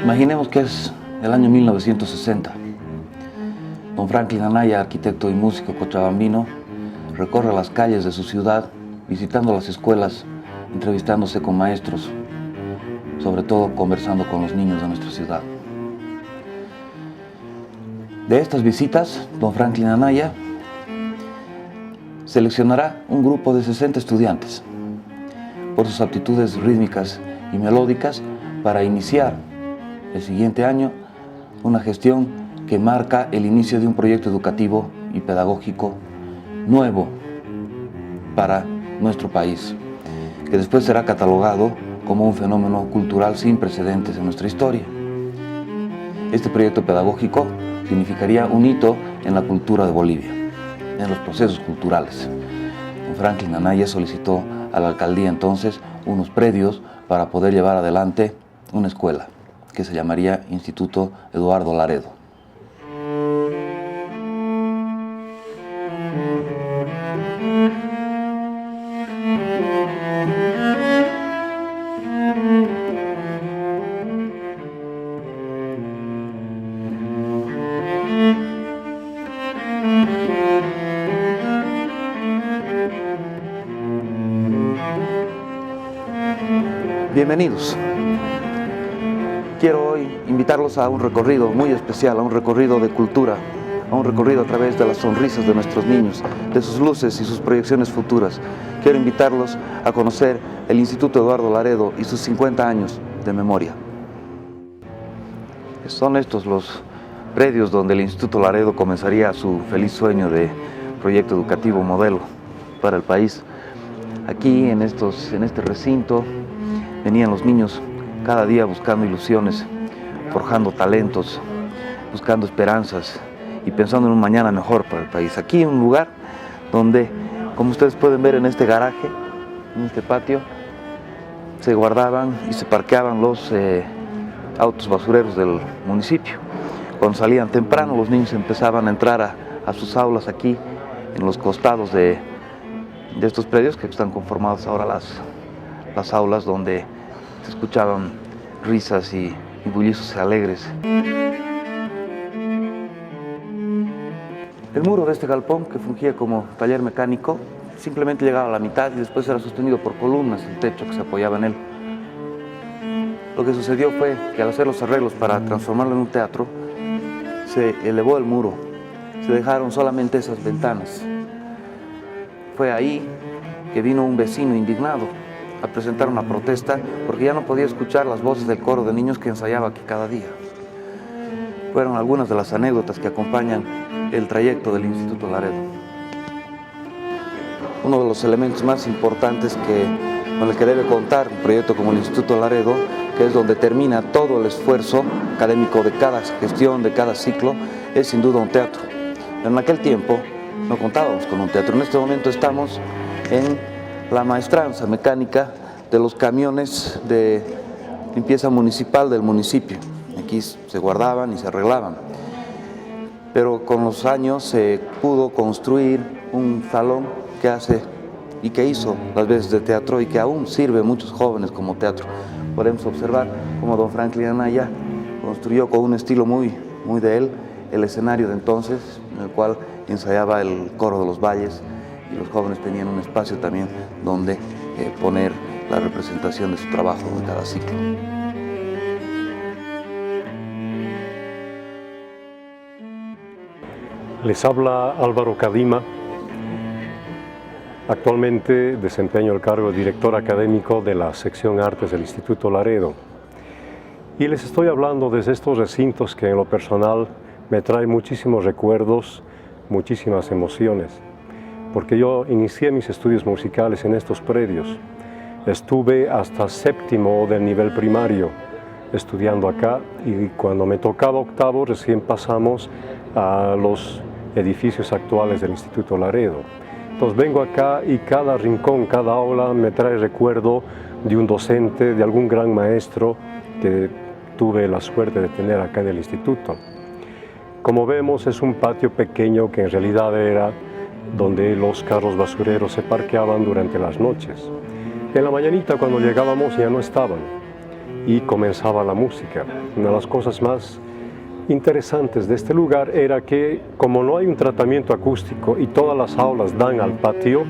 Imaginemos que es el año 1960. Don Franklin Anaya, arquitecto y músico cochabambino, recorre las calles de su ciudad, visitando las escuelas, entrevistándose con maestros, sobre todo conversando con los niños de nuestra ciudad. De estas visitas, don Franklin Anaya seleccionará un grupo de 60 estudiantes por sus aptitudes rítmicas y melódicas para iniciar el siguiente año una gestión que marca el inicio de un proyecto educativo y pedagógico nuevo para nuestro país, que después será catalogado como un fenómeno cultural sin precedentes en nuestra historia. Este proyecto pedagógico significaría un hito en la cultura de Bolivia, en los procesos culturales. Don Franklin Anaya solicitó a la alcaldía entonces unos predios para poder llevar adelante una escuela que se llamaría Instituto Eduardo Laredo. Bienvenidos. Quiero hoy invitarlos a un recorrido muy especial, a un recorrido de cultura, a un recorrido a través de las sonrisas de nuestros niños, de sus luces y sus proyecciones futuras. Quiero invitarlos a conocer el Instituto Eduardo Laredo y sus 50 años de memoria. Son estos los predios donde el Instituto Laredo comenzaría su feliz sueño de proyecto educativo modelo para el país. Aquí en este recinto venían los niños cada día buscando ilusiones, forjando talentos, buscando esperanzas y pensando en un mañana mejor para el país. Aquí un lugar donde, como ustedes pueden ver en este garaje, en este patio, se guardaban y se parqueaban los autos basureros del municipio. Cuando salían temprano, los niños empezaban a entrar a sus aulas aquí, en los costados de estos predios que están conformados ahora las aulas donde se escuchaban risas y bullizos alegres. El muro de este galpón, que fungía como taller mecánico, simplemente llegaba a la mitad y después era sostenido por columnas, el techo que se apoyaba en él. Lo que sucedió fue que al hacer los arreglos para transformarlo en un teatro, se elevó el muro, se dejaron solamente esas ventanas. Fue ahí que vino un vecino indignado a presentar una protesta porque ya no podía escuchar las voces del coro de niños que ensayaba aquí cada día. Fueron algunas de las anécdotas que acompañan el trayecto del Instituto Laredo. Uno de los elementos más importantes con el que debe contar un proyecto como el Instituto Laredo, que es donde termina todo el esfuerzo académico de cada gestión, de cada ciclo, es sin duda un teatro. En aquel tiempo no contábamos con un teatro. En este momento estamos en la maestranza mecánica de los camiones de limpieza municipal del municipio. Aquí se guardaban y se arreglaban. Pero con los años se pudo construir un salón que hizo las veces de teatro y que aún sirve a muchos jóvenes como teatro. Podemos observar cómo don Franklin Anaya construyó con un estilo muy de él el escenario de entonces, en el cual ensayaba el coro de los valles, y los jóvenes tenían un espacio también donde poner la representación de su trabajo en cada ciclo. Les habla Álvaro Cadima. Actualmente desempeño el cargo de director académico de la sección Artes del Instituto Laredo. Y les estoy hablando desde estos recintos que en lo personal me traen muchísimos recuerdos, muchísimas emociones. Porque yo inicié mis estudios musicales en estos predios. Estuve hasta séptimo del nivel primario estudiando acá y cuando me tocaba octavo recién pasamos a los edificios actuales del Instituto Laredo. Entonces vengo acá y cada rincón, cada aula me trae recuerdo de un docente, de algún gran maestro que tuve la suerte de tener acá en el instituto. Como vemos es un patio pequeño que en realidad era donde los carros basureros se parqueaban durante las noches. En la mañanita cuando llegábamos ya no estaban y comenzaba la música. Una de las cosas más interesantes de este lugar era que, como no hay un tratamiento acústico y todas las aulas dan al patio,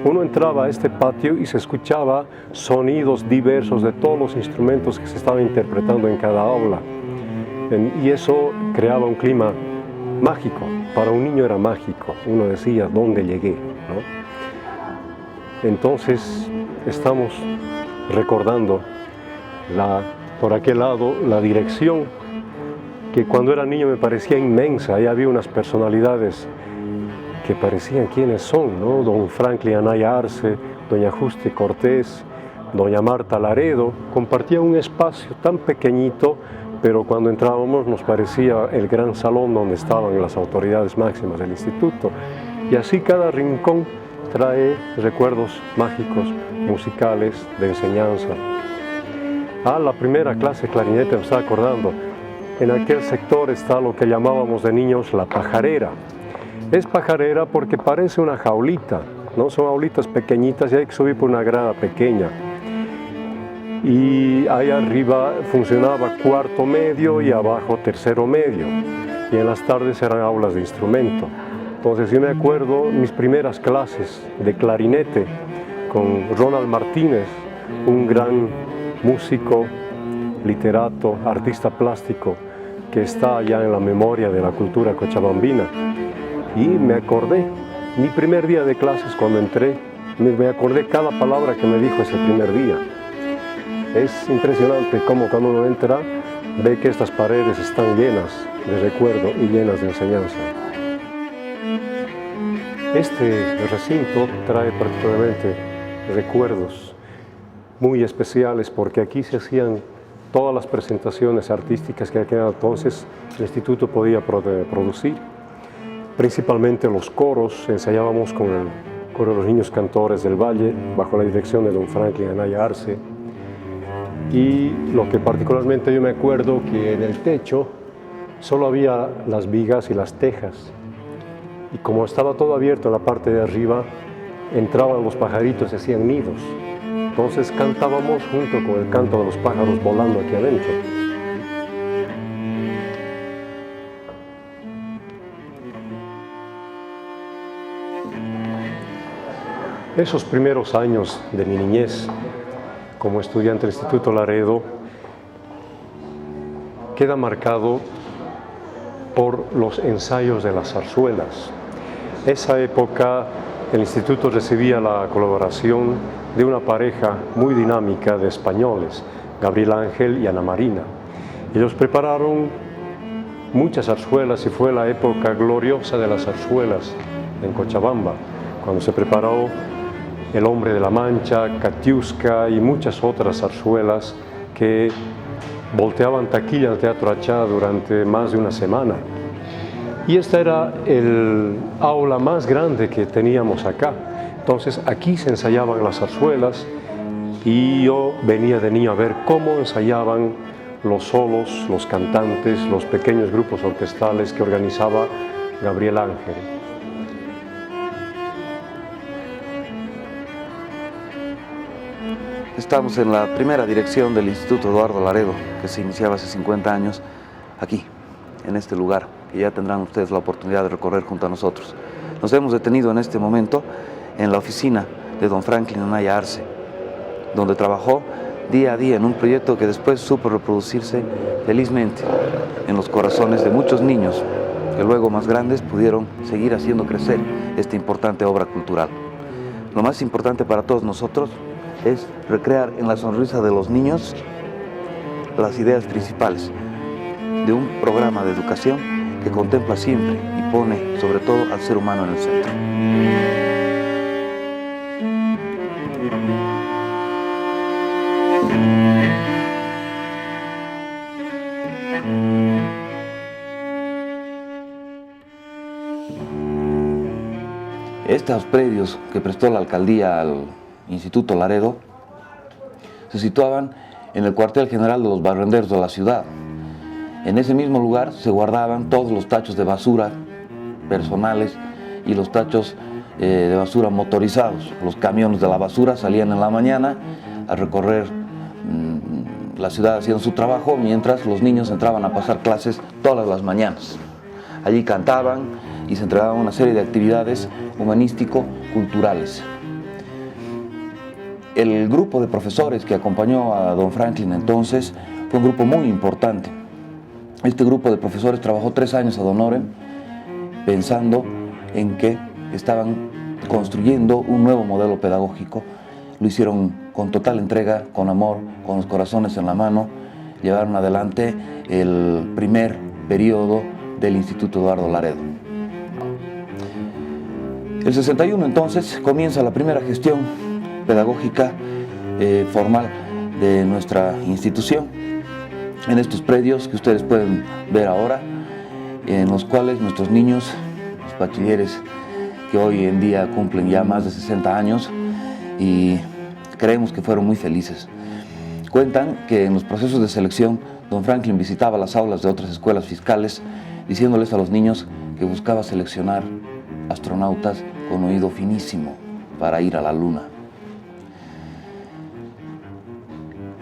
uno entraba a este patio y se escuchaba sonidos diversos de todos los instrumentos que se estaban interpretando en cada aula. Y eso creaba un clima mágico. Para un niño era mágico. Uno decía, ¿dónde llegué?, ¿no? Entonces, estamos recordando por aquel lado la dirección, que cuando era niño me parecía inmensa. Ahí había unas personalidades que parecían quiénes son, ¿no? Don Franklin Anaya Arce, doña Juste Cortés, doña Marta Laredo. Compartían un espacio tan pequeñito, pero cuando entrábamos nos parecía el gran salón donde estaban las autoridades máximas del instituto. Y así cada rincón trae recuerdos mágicos, musicales, de enseñanza. La primera clase de clarinete, me estaba acordando. En aquel sector está lo que llamábamos de niños la pajarera. Es pajarera porque parece una jaulita, ¿no? Son jaulitas pequeñitas y hay que subir por una grada pequeña. Y ahí arriba funcionaba cuarto medio y abajo tercero medio. Y en las tardes eran aulas de instrumento. Entonces yo me acuerdo mis primeras clases de clarinete con Ronald Martínez, un gran músico, literato, artista plástico, que está allá en la memoria de la cultura cochabambina. Y me acordé, mi primer día de clases cuando entré, me acordé cada palabra que me dijo ese primer día. Es impresionante cómo cuando uno entra ve que estas paredes están llenas de recuerdo y llenas de enseñanza. Este recinto trae particularmente recuerdos muy especiales porque aquí se hacían todas las presentaciones artísticas que aquel entonces el instituto podía producir, principalmente los coros. Ensayábamos con el coro de los niños cantores del Valle bajo la dirección de don Franklin Anaya Arce. Y lo que particularmente yo me acuerdo que en el techo solo había las vigas y las tejas, y como estaba todo abierto en la parte de arriba, entraban los pajaritos y hacían nidos. Entonces cantábamos junto con el canto de los pájaros volando aquí adentro. Esos primeros años de mi niñez como estudiante del Instituto Laredo queda marcado por los ensayos de las zarzuelas. Esa época el instituto recibía la colaboración de una pareja muy dinámica de españoles, Gabriel Ángel y Ana Marina. Ellos prepararon muchas zarzuelas y fue la época gloriosa de las zarzuelas en Cochabamba, cuando se preparó El Hombre de la Mancha, Katiuska y muchas otras zarzuelas que volteaban taquilla en el Teatro Achá durante más de una semana. Y esta era el aula más grande que teníamos acá. Entonces aquí se ensayaban las zarzuelas y yo venía de niño a ver cómo ensayaban los solos, los cantantes, los pequeños grupos orquestales que organizaba Gabriel Ángel. Estamos en la primera dirección del Instituto Eduardo Laredo, que se iniciaba hace 50 años, aquí, en este lugar, que ya tendrán ustedes la oportunidad de recorrer junto a nosotros. Nos hemos detenido en este momento en la oficina de don Franklin Anaya Arce, donde trabajó día a día en un proyecto que después supo reproducirse felizmente en los corazones de muchos niños, que luego más grandes pudieron seguir haciendo crecer esta importante obra cultural. Lo más importante para todos nosotros es recrear en la sonrisa de los niños las ideas principales de un programa de educación que contempla siempre y pone sobre todo al ser humano en el centro. Estos predios que prestó la alcaldía al Instituto Laredo se situaban en el cuartel general de los barrenderos de la ciudad. En ese mismo lugar se guardaban todos los tachos de basura personales y los tachos de basura motorizados. Los camiones de la basura salían en la mañana a recorrer la ciudad haciendo su trabajo, mientras los niños entraban a pasar clases todas las mañanas. Allí cantaban y se entregaban una serie de actividades humanístico-culturales. El grupo de profesores que acompañó a don Franklin entonces fue un grupo muy importante. Este grupo de profesores trabajó 3 años ad honorem pensando en que estaban construyendo un nuevo modelo pedagógico. Lo hicieron con total entrega, con amor, con los corazones en la mano. Llevaron adelante el primer periodo del Instituto Eduardo Laredo. El 61 entonces comienza la primera gestión pedagógica formal de nuestra institución en estos predios que ustedes pueden ver ahora, en los cuales nuestros niños, los bachilleres que hoy en día cumplen ya más de 60 años y creemos que fueron muy felices. Cuentan que en los procesos de selección don Franklin visitaba las aulas de otras escuelas fiscales diciéndoles a los niños que buscaba seleccionar astronautas con oído finísimo para ir a la luna.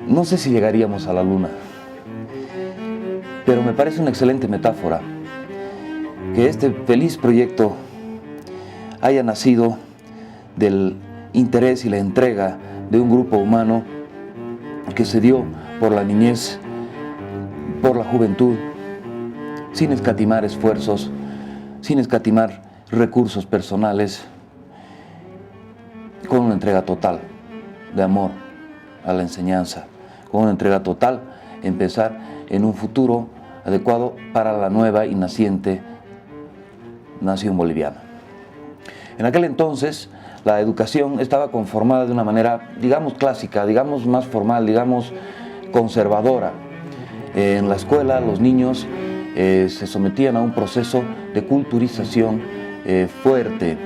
No sé si llegaríamos a la luna, pero me parece una excelente metáfora que este feliz proyecto haya nacido del interés y la entrega de un grupo humano que se dio por la niñez, por la juventud, sin escatimar esfuerzos, sin escatimar recursos personales, con una entrega total de amor a la enseñanza, con una entrega total en pensar en un futuro adecuado para la nueva y naciente nación boliviana. En aquel entonces, la educación estaba conformada de una manera, digamos, clásica, digamos, más formal, digamos, conservadora. En la escuela, los niños se sometían a un proceso de culturización fuerte.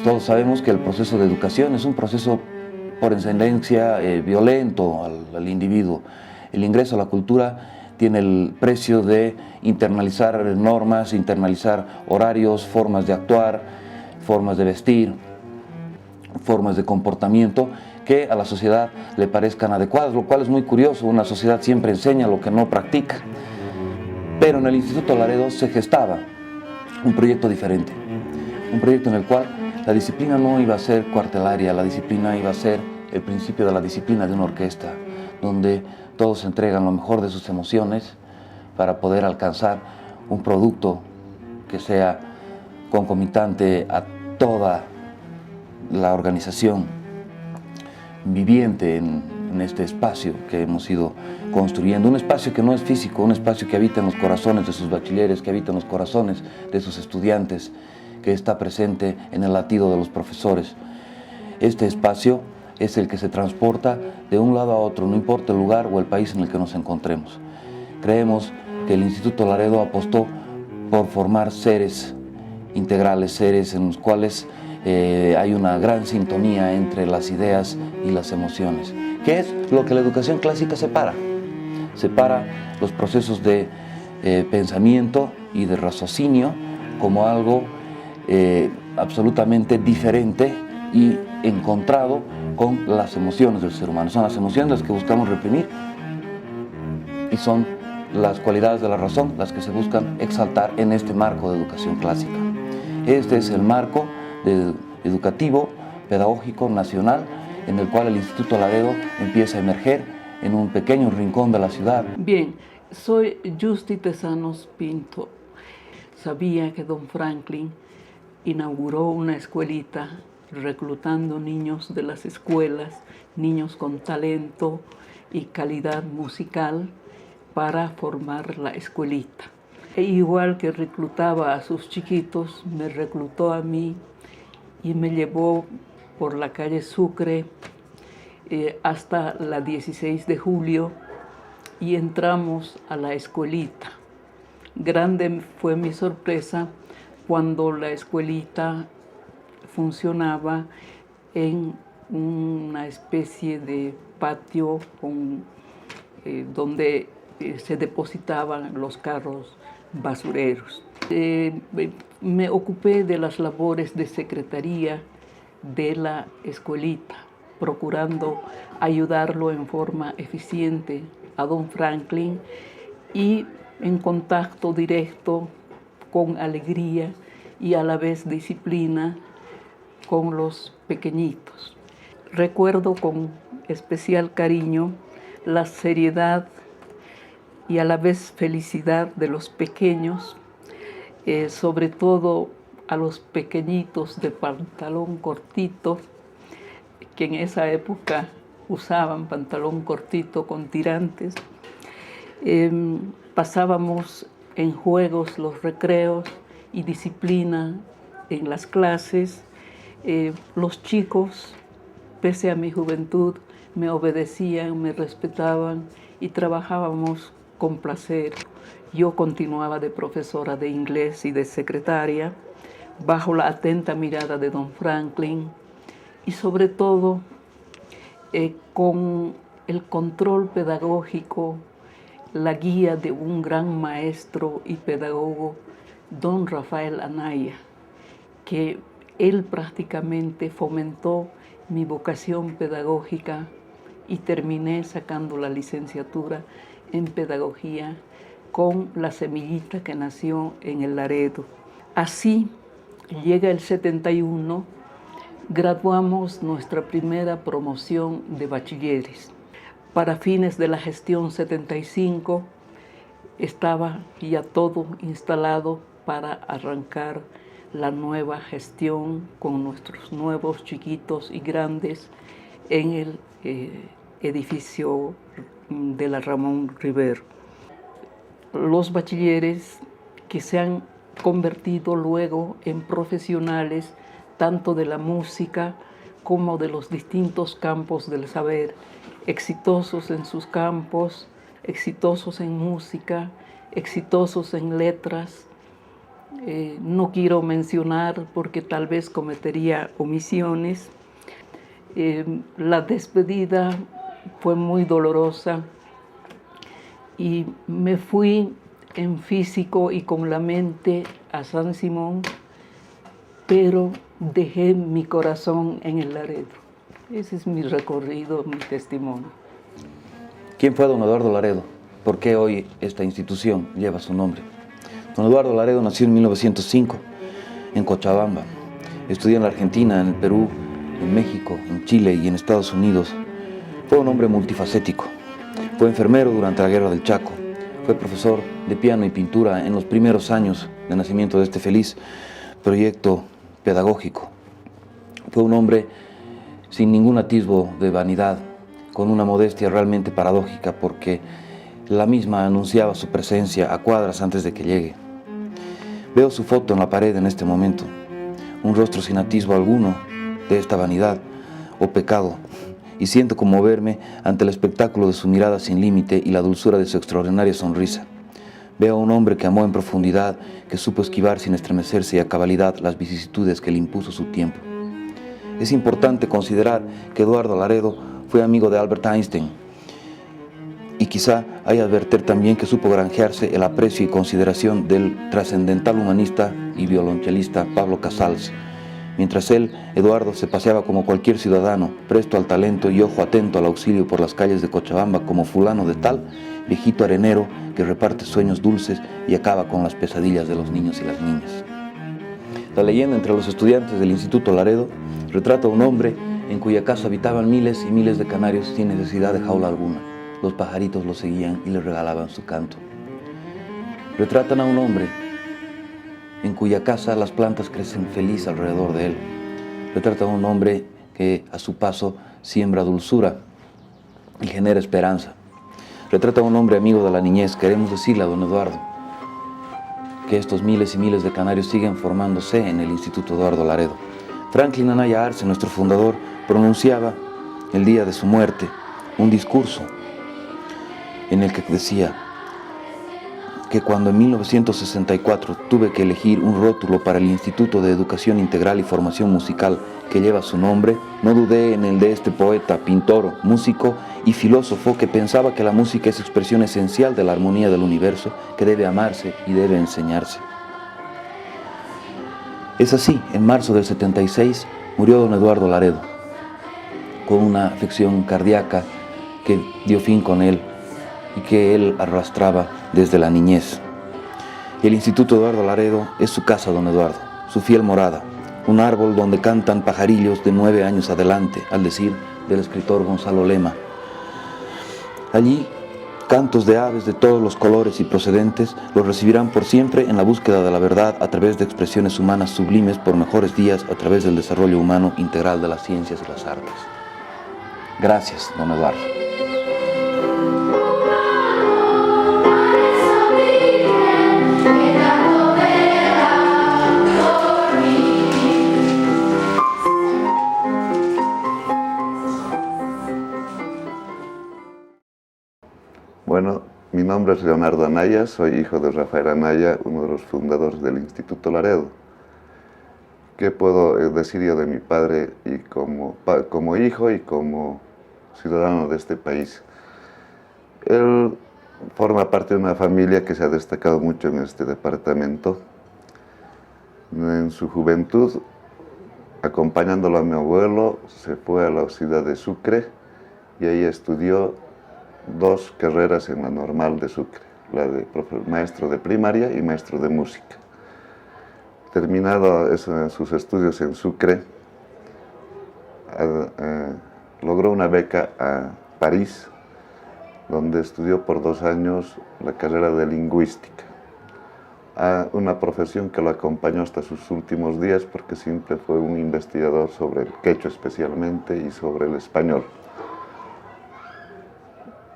Todos sabemos que el proceso de educación es un proceso por excelencia violento al individuo. El ingreso a la cultura tiene el precio de internalizar normas, internalizar horarios, formas de actuar, formas de vestir, formas de comportamiento que a la sociedad le parezcan adecuadas, lo cual es muy curioso. Una sociedad siempre enseña lo que no practica. Pero en el Instituto Laredo se gestaba un proyecto diferente, un proyecto en el cual la disciplina no iba a ser cuartelaria, la disciplina iba a ser el principio de la disciplina de una orquesta, donde todos entregan lo mejor de sus emociones para poder alcanzar un producto que sea concomitante a toda la organización viviente en este espacio que hemos ido construyendo, un espacio que no es físico, un espacio que habita en los corazones de sus bachilleres, que habita en los corazones de sus estudiantes, que está presente en el latido de los profesores. Este espacio es el que se transporta de un lado a otro, no importa el lugar o el país en el que nos encontremos. Creemos que el Instituto Laredo apostó por formar seres integrales, seres en los cuales hay una gran sintonía entre las ideas y las emociones, que es lo que la educación clásica separa. Separa los procesos de pensamiento y de raciocinio como algo absolutamente diferente y encontrado con las emociones del ser humano. Son las emociones las que buscamos reprimir y son las cualidades de la razón las que se buscan exaltar en este marco de educación clásica. Este es el marco educativo, pedagógico, nacional, en el cual el Instituto Laredo empieza a emerger en un pequeño rincón de la ciudad. Bien, soy Justi Tesanos Pinto. Sabía que don Franklin inauguró una escuelita reclutando niños de las escuelas, niños con talento y calidad musical para formar la escuelita. E igual que reclutaba a sus chiquitos, me reclutó a mí y me llevó por la calle Sucre hasta la 16 de julio y entramos a la escuelita. Grande fue mi sorpresa cuando la escuelita funcionaba en una especie de patio donde se depositaban los carros basureros. Me ocupé de las labores de secretaría de la escuelita. procurando ayudarlo en forma eficiente a don Franklin y en contacto directo, con alegría y a la vez disciplina con los pequeñitos. Recuerdo con especial cariño la seriedad y a la vez felicidad de los pequeños, sobre todo a los pequeñitos de pantalón cortito, que en esa época usaban pantalón cortito con tirantes. Pasábamos en juegos los recreos y disciplina en las clases. Los chicos, pese a mi juventud, me obedecían, me respetaban y trabajábamos con placer. Yo continuaba de profesora de inglés y de secretaria, bajo la atenta mirada de don Franklin y sobre todo con el control pedagógico, la guía de un gran maestro y pedagogo, don Rafael Anaya, que él prácticamente fomentó mi vocación pedagógica y terminé sacando la licenciatura en pedagogía con la semillita que nació en el Laredo. Así llega el 71, graduamos nuestra primera promoción de bachilleres. Para fines de la gestión 75 estaba ya todo instalado para arrancar la nueva gestión con nuestros nuevos chiquitos y grandes en el edificio de la Ramón Rivero. Los bachilleres que se han convertido luego en profesionales tanto de la música como de los distintos campos del saber, exitosos en sus campos, exitosos en música, exitosos en letras. No quiero mencionar porque tal vez cometería omisiones. La despedida fue muy dolorosa y me fui en físico y con la mente a San Simón, pero dejé mi corazón en el Laredo. Ese es mi recorrido, mi testimonio. ¿Quién fue don Eduardo Laredo? ¿Por qué hoy esta institución lleva su nombre? Don Eduardo Laredo nació en 1905 en Cochabamba. Estudió en la Argentina, en el Perú, en México, en Chile y en Estados Unidos. Fue un hombre multifacético. Fue enfermero durante la Guerra del Chaco. Fue profesor de piano y pintura en los primeros años de nacimiento de este feliz proyecto pedagógico. Fue un hombre sin ningún atisbo de vanidad, con una modestia realmente paradójica porque la misma anunciaba su presencia a cuadras antes de que llegue. Veo su foto en la pared en este momento, un rostro sin atisbo alguno de esta vanidad o pecado, y siento conmoverme ante el espectáculo de su mirada sin límite y la dulzura de su extraordinaria sonrisa. Veo a un hombre que amó en profundidad, que supo esquivar sin estremecerse y a cabalidad las vicisitudes que le impuso su tiempo. Es importante considerar que Eduardo Laredo fue amigo de Albert Einstein, y quizá hay que advertir también que supo granjearse el aprecio y consideración del trascendental humanista y violonchelista Pablo Casals. Mientras él, Eduardo, se paseaba como cualquier ciudadano, presto al talento y ojo atento al auxilio por las calles de Cochabamba como fulano de tal, viejito arenero que reparte sueños dulces y acaba con las pesadillas de los niños y las niñas. La leyenda entre los estudiantes del Instituto Laredo retrata a un hombre en cuya casa habitaban miles y miles de canarios sin necesidad de jaula alguna. Los pajaritos lo seguían y le regalaban su canto. Retratan a un hombre en cuya casa las plantas crecen feliz alrededor de él. Retratan a un hombre que a su paso siembra dulzura y genera esperanza. Retrata a un hombre amigo de la niñez. Queremos decirle a don Eduardo que estos miles y miles de canarios siguen formándose en el Instituto Eduardo Laredo. Franklin Anaya Arce, nuestro fundador, pronunciaba el día de su muerte un discurso en el que decía que cuando en 1964 tuve que elegir un rótulo para el Instituto de Educación Integral y Formación Musical que lleva su nombre, no dudé en el de este poeta, pintor, músico y filósofo que pensaba que la música es expresión esencial de la armonía del universo, que debe amarse y debe enseñarse. Es así, en marzo del 76 murió don Eduardo Laredo. con una afección cardíaca que dio fin con él y que él arrastraba desde la niñez. El Instituto Eduardo Laredo es su casa, don Eduardo, su fiel morada, un árbol donde cantan pajarillos de 9 años adelante, al decir del escritor Gonzalo Lema. Allí, cantos de aves de todos los colores y procedentes los recibirán por siempre en la búsqueda de la verdad a través de expresiones humanas sublimes por mejores días a través del desarrollo humano integral de las ciencias y las artes. Gracias, don Eduardo. Bueno, mi nombre es Leonardo Anaya, soy hijo de Rafael Anaya, uno de los fundadores del Instituto Laredo. ¿Qué puedo decir yo de mi padre y como hijo y como ciudadano de este país? Él forma parte de una familia que se ha destacado mucho en este departamento. En su juventud, acompañándolo a mi abuelo, se fue a la ciudad de Sucre y ahí estudió 2 carreras en la normal de Sucre, la de maestro de primaria y maestro de música. Terminado sus estudios en Sucre, logró una beca a París, donde estudió por 2 años la carrera de lingüística, una profesión que lo acompañó hasta sus últimos días porque siempre fue un investigador sobre el quechua especialmente y sobre el español.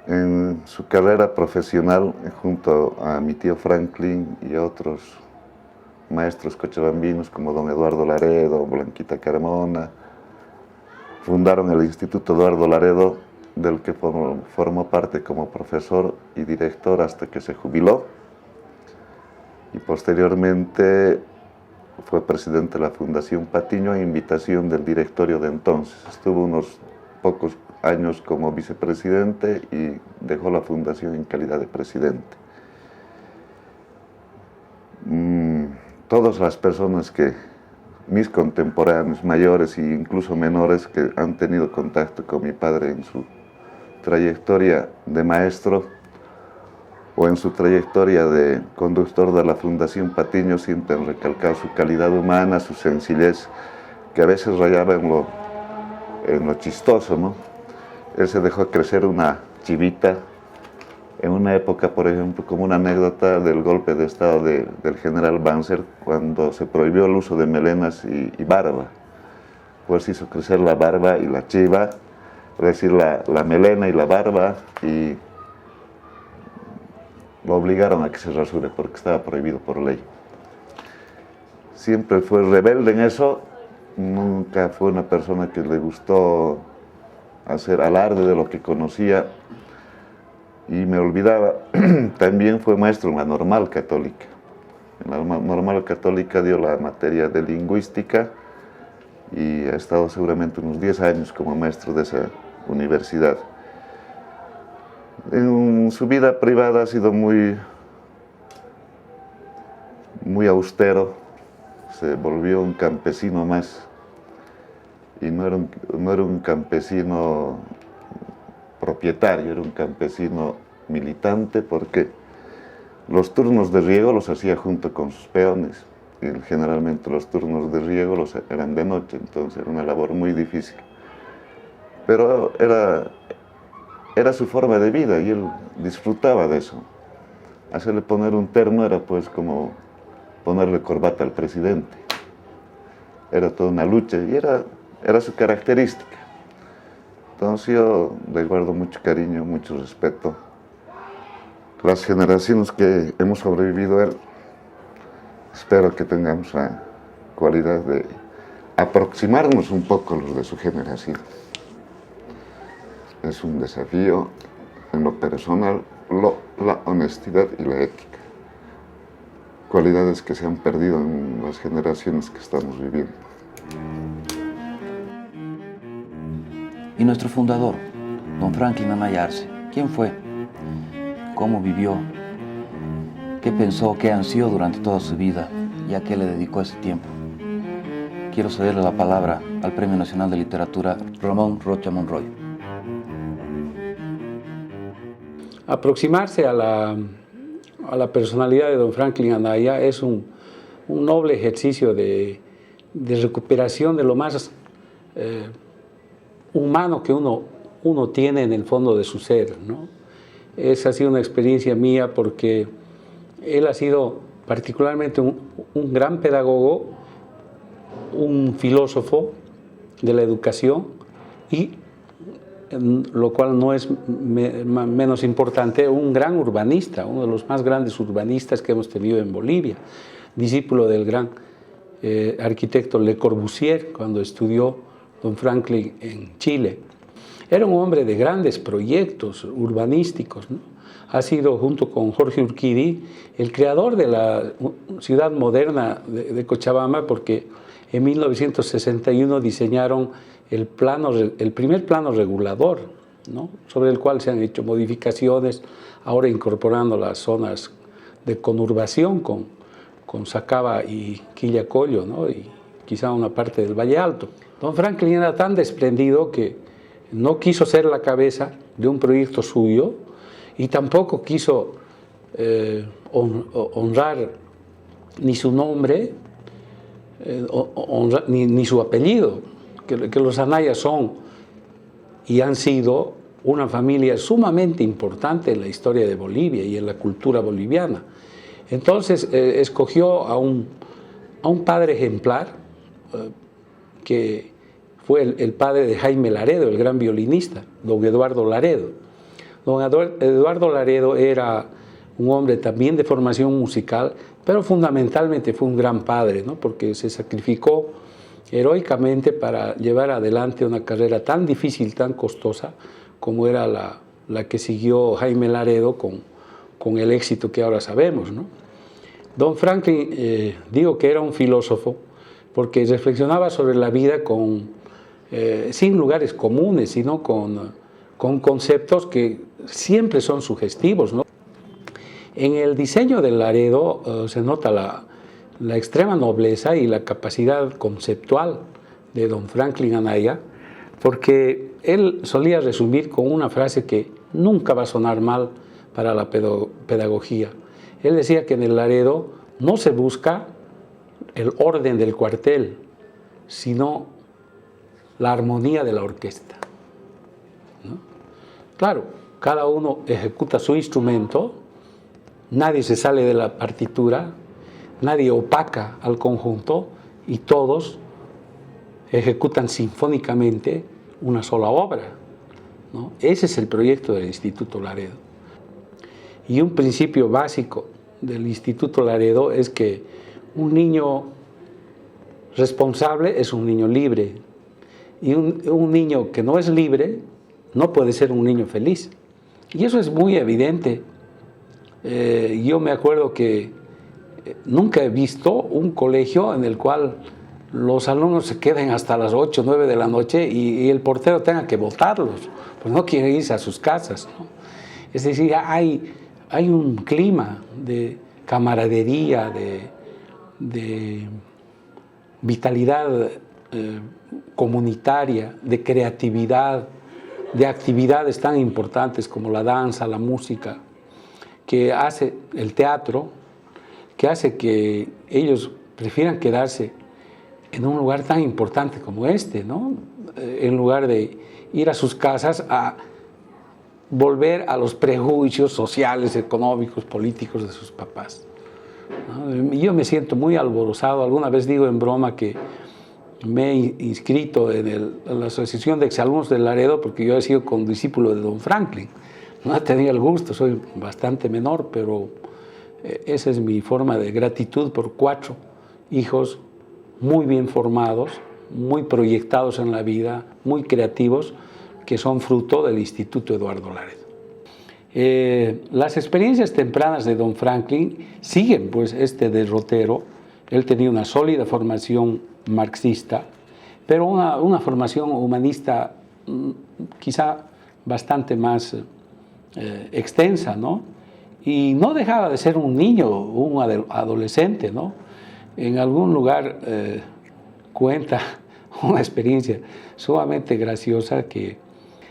En su carrera profesional, junto a mi tío Franklin y a otros maestros cochabambinos como don Eduardo Laredo, Blanquita Carmona, fundaron el Instituto Eduardo Laredo, del que formó parte como profesor y director hasta que se jubiló. Y posteriormente fue presidente de la Fundación Patiño a invitación del directorio de entonces. Estuvo unos pocos años como vicepresidente y dejó la fundación en calidad de presidente. Todas las personas mis contemporáneos, mayores e incluso menores, que han tenido contacto con mi padre en su trayectoria de maestro o en su trayectoria de conductor de la Fundación Patiño, siempre han recalcado su calidad humana, su sencillez, que a veces rayaba en lo chistoso, ¿no? Él se dejó crecer una chivita en una época, por ejemplo, como una anécdota del golpe de estado del general Banzer, cuando se prohibió el uso de melenas y barba. Pues hizo crecer la barba y la chiva, es decir, la melena y la barba, y lo obligaron a que se rasure porque estaba prohibido por ley. Siempre fue rebelde en eso, nunca fue una persona que le gustó hacer alarde de lo que conocía, y me olvidaba, también fue maestro en la normal católica. En la normal católica dio la materia de lingüística y ha estado seguramente unos 10 años como maestro de esa universidad. En su vida privada ha sido muy austero, se volvió un campesino más. Y no era un campesino propietario, era un campesino militante, porque los turnos de riego los hacía junto con sus peones, y generalmente los turnos de riego eran de noche, entonces era una labor muy difícil. Pero era su forma de vida y él disfrutaba de eso. Hacerle poner un terno era pues como ponerle corbata al presidente. Era toda una lucha y era su característica. Entonces yo le guardo mucho cariño, mucho respeto. Las generaciones que hemos sobrevivido a él, espero que tengamos la cualidad de aproximarnos un poco a los de su generación. Es un desafío en lo personal, la honestidad y la ética. Cualidades que se han perdido en las generaciones que estamos viviendo. Y nuestro fundador, don Franklin Anaya Arce, ¿quién fue? ¿Cómo vivió? ¿Qué pensó? ¿Qué ansió durante toda su vida? ¿Y a qué le dedicó ese tiempo? quiero cederle la palabra al Premio Nacional de Literatura Ramón Rocha Monroy. Aproximarse a la personalidad de don Franklin Anaya es un noble ejercicio de recuperación de lo más humano que uno tiene en el fondo de su ser, ¿no? Esa ha sido una experiencia mía porque él ha sido particularmente un gran pedagogo, un filósofo de la educación y, lo cual no es menos importante, un gran urbanista, uno de los más grandes urbanistas que hemos tenido en Bolivia, discípulo del gran arquitecto Le Corbusier cuando estudió don Franklin en Chile. Era un hombre de grandes proyectos urbanísticos, ¿no? Ha sido, junto con Jorge Urquidi, el creador de la ciudad moderna de Cochabamba, porque en 1961 diseñaron el primer plano regulador, ¿no? Sobre el cual se han hecho modificaciones, ahora incorporando las zonas de conurbación con Sacaba y Quillacollo, ¿no? Y quizá una parte del Valle Alto. Don Franklin era tan desprendido que no quiso ser la cabeza de un proyecto suyo y tampoco quiso honrar ni su nombre ni su apellido, que los Anaya son y han sido una familia sumamente importante en la historia de Bolivia y en la cultura boliviana. Entonces escogió a un padre ejemplar que fue el padre de Jaime Laredo, el gran violinista, don Eduardo Laredo. Don Eduardo Laredo era un hombre también de formación musical, pero fundamentalmente fue un gran padre, ¿no? Porque se sacrificó heroicamente para llevar adelante una carrera tan difícil, tan costosa, como era la que siguió Jaime Laredo con el éxito que ahora sabemos, ¿no? Don Franklin, digo que era un filósofo, porque reflexionaba sobre la vida sin lugares comunes, sino con conceptos que siempre son sugestivos, ¿no? En el diseño del Laredo se nota la extrema nobleza y la capacidad conceptual de don Franklin Anaya, porque él solía resumir con una frase que nunca va a sonar mal para la pedagogía. Él decía que en el Laredo no se busca el orden del cuartel, sino la armonía de la orquesta, ¿no? Claro, cada uno ejecuta su instrumento, nadie se sale de la partitura, nadie opaca al conjunto y todos ejecutan sinfónicamente una sola obra, ¿no? Ese es el proyecto del Instituto Laredo. Y un principio básico del Instituto Laredo es que un niño responsable es un niño libre y un niño que no es libre no puede ser un niño feliz. Y eso es muy evidente. Yo me acuerdo que nunca he visto un colegio en el cual los alumnos se queden hasta las 8 o 9 de la noche y el portero tenga que botarlos, pues no quieren irse a sus casas, ¿no? Es decir, hay un clima de camaradería, de vitalidad comunitaria, de creatividad, de actividades tan importantes como la danza, la música, que hace el teatro, que hace que ellos prefieran quedarse en un lugar tan importante como este, ¿no? En lugar de ir a sus casas a volver a los prejuicios sociales, económicos, políticos de sus papás, ¿no? Yo me siento muy alborozado. Alguna vez digo en broma que me he inscrito en la Asociación de Exalumnos del Laredo porque yo he sido condiscípulo de don Franklin. No he tenido el gusto, soy bastante menor, pero esa es mi forma de gratitud por 4 hijos muy bien formados, muy proyectados en la vida, muy creativos, que son fruto del Instituto Eduardo Laredo. Las experiencias tempranas de don Franklin siguen pues este derrotero. Él tenía una sólida formación marxista, pero una formación humanista quizá bastante más extensa, ¿no? Y no dejaba de ser un niño, un adolescente, ¿no? En algún lugar cuenta una experiencia sumamente graciosa que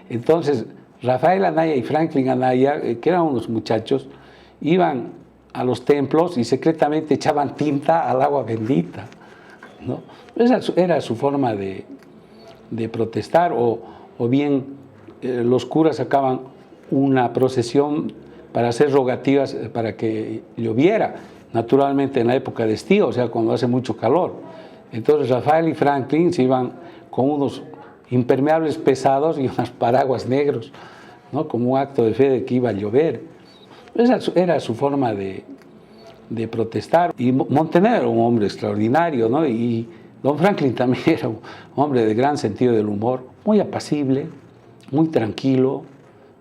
entonces Rafael Anaya y Franklin Anaya, que eran unos muchachos, iban a los templos y secretamente echaban tinta al agua bendita, ¿no? Esa era su forma de protestar, o bien los curas sacaban una procesión para hacer rogativas para que lloviera, naturalmente en la época de estío, o sea, cuando hace mucho calor. Entonces Rafael y Franklin se iban con unos impermeables pesados y unos paraguas negros, ¿no? Como un acto de fe de que iba a llover. Esa era su forma de protestar. Y Montaner era un hombre extraordinario, ¿no? Y don Franklin también era un hombre de gran sentido del humor, muy apacible, muy tranquilo,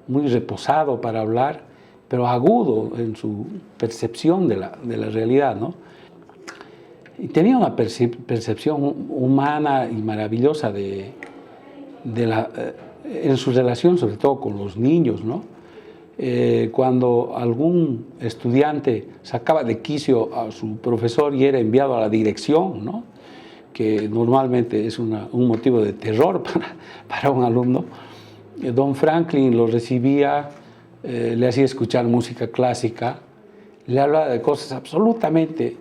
muy reposado para hablar, pero agudo en su percepción de la realidad, ¿no? Y tenía una percepción humana y maravillosa en su relación, sobre todo con los niños, ¿no? Cuando algún estudiante sacaba de quicio a su profesor y era enviado a la dirección, ¿no? Que normalmente es un motivo de terror para un alumno, don Franklin lo recibía, le hacía escuchar música clásica, le hablaba de cosas absolutamente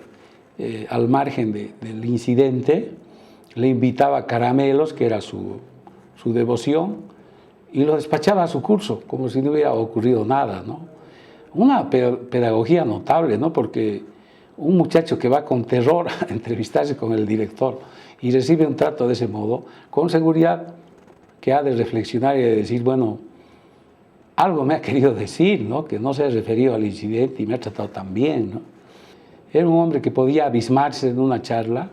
al margen del incidente, le invitaba caramelos, que era su devoción, y lo despachaba a su curso, como si no hubiera ocurrido nada, ¿no? Una pedagogía notable, ¿no? Porque un muchacho que va con terror a entrevistarse con el director y recibe un trato de ese modo, con seguridad que ha de reflexionar y de decir, bueno, algo me ha querido decir, ¿no? Que no se ha referido al incidente y me ha tratado tan bien, ¿no? Era un hombre que podía abismarse en una charla,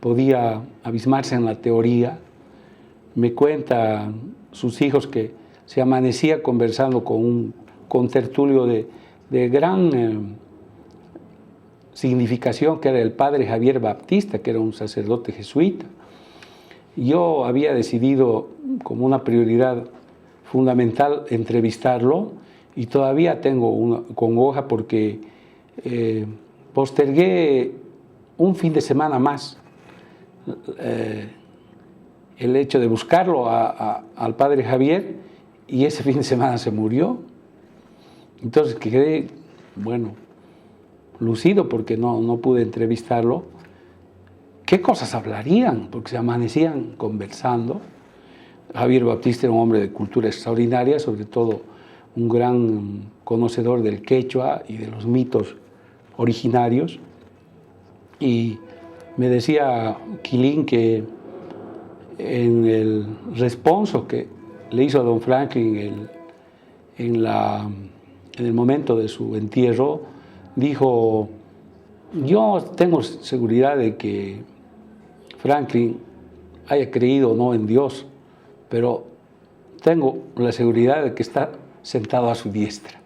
podía abismarse en la teoría. Me cuenta sus hijos que se amanecía conversando con un contertulio de gran significación, que era el padre Javier Baptista, que era un sacerdote jesuita. Yo había decidido como una prioridad fundamental entrevistarlo y todavía tengo una congoja porque postergué un fin de semana más el hecho de buscarlo al padre Javier, y ese fin de semana se murió. Entonces quedé, bueno, lucido porque no pude entrevistarlo. ¿Qué cosas hablarían? Porque se amanecían conversando. Javier Baptista era un hombre de cultura extraordinaria, sobre todo un gran conocedor del quechua y de los mitos originarios. Y me decía Quilín que en el responso que le hizo a don Franklin en el momento de su entierro, dijo: yo tengo seguridad de que Franklin haya creído o no en Dios, pero tengo la seguridad de que está sentado a su diestra.